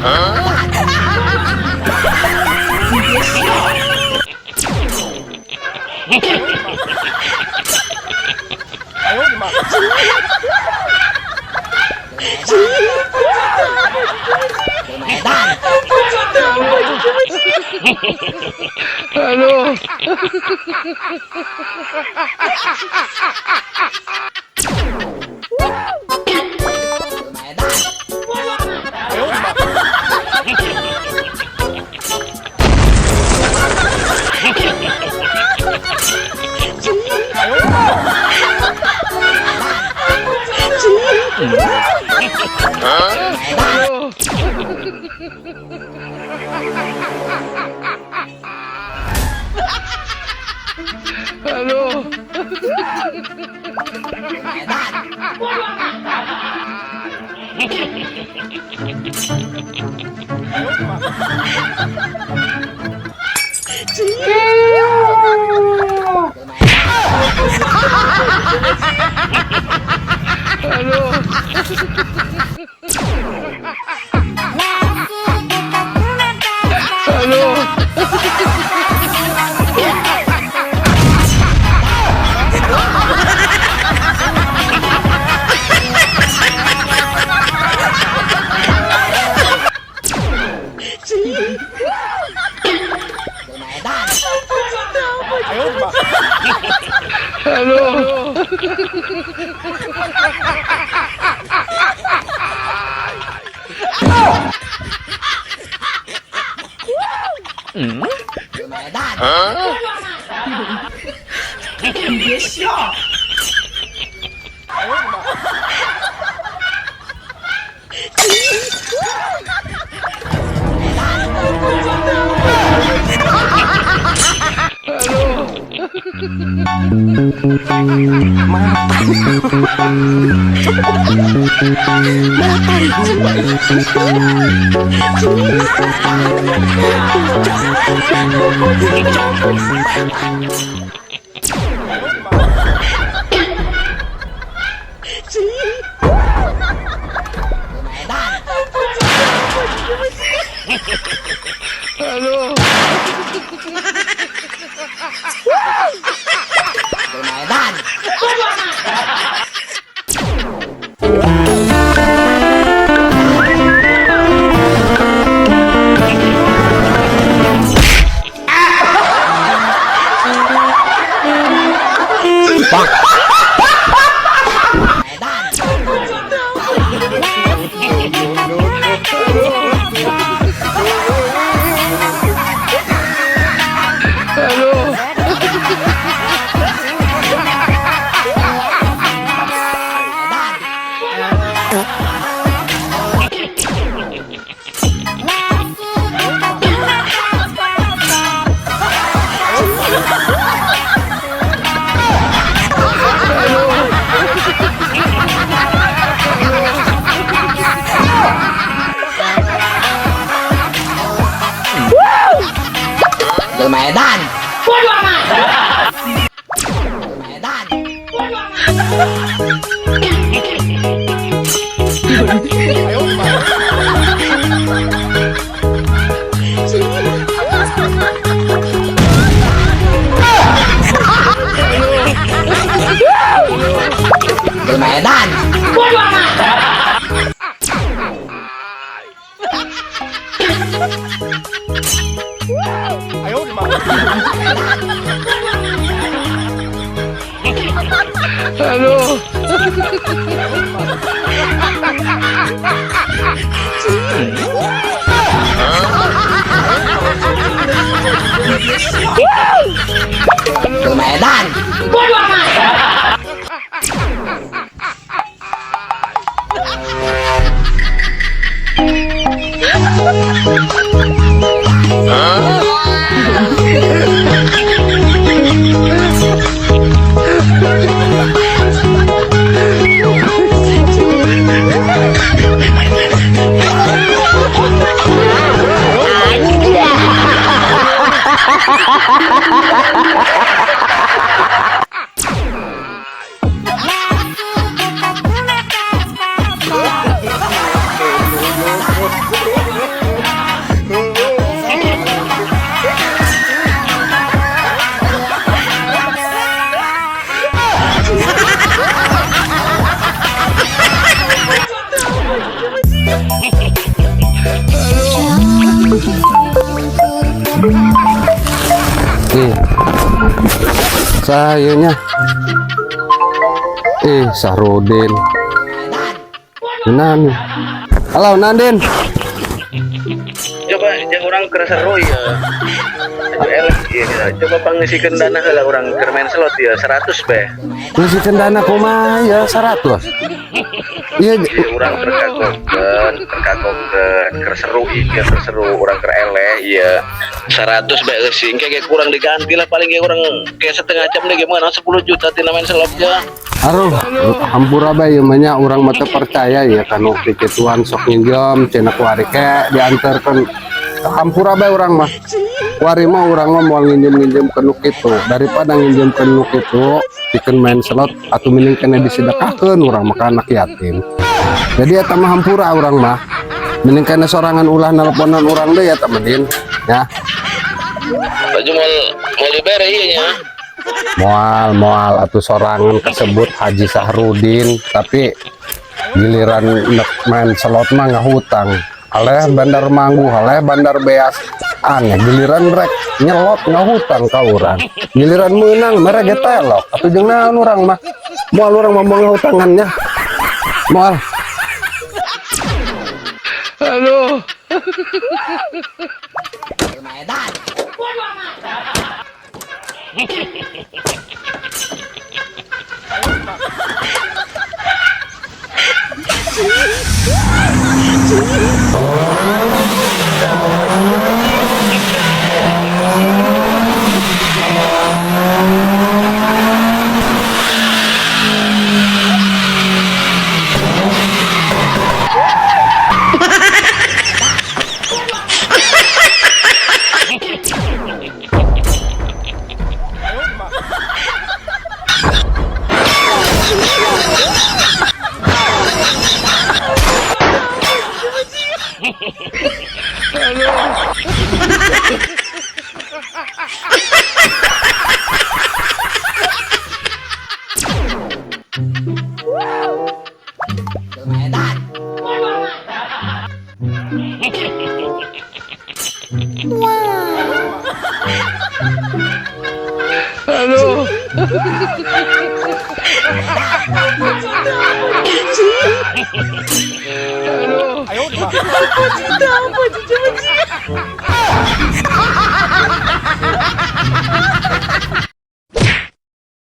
哎呦我的妈！Aduh. Aduh. Aduh. 你别笑！哎呦我的妈Medan. Medan. Aduh. Medan. Ha ha ha ha! sayanya. Sahrudin. Nan. Halo Nandin. Coba yang orang seru ya. Coba pangisikan dana kalau orang kermain slot ya 100 be. Ngisikan dana kumaha ya 100. Iya, Orang terkagokkan kerseru iya kerseru orang kereleh iya 100 be sih kayak kurang diganti lah paling kayak kurang kayak setengah jam deh gimana 10 juta tina main slotnya. aduh, hampura bae banyak orang mata percaya ya kan kituan sok nginjem cenah kuari ke diantarkan hampura bae orang mah. Wari mah orang mah mau nginjem ke nu kitu daripada nginjem ke nu kitu bikin main slot atau mending kena disedekahkeun urang mah ka anak yatim. Jadi eta mah hampura urang mah. Mending kena sorangan ulah nelponan urang deui eta mah Din ya. Baju mau libere iya nya. Moal atau sorangan kesebut Haji Sahrudin tapi giliran nek main slot mah ngahutang. Aleh bandar manggu, aleh bandar beas aneh giliran rek nyelot ngahutang ka urang. Giliran menang mereka telok atau jeung naon urang mah. Moal urang mah mau ngahutangannya. Moal. Medan. Aduh. Apa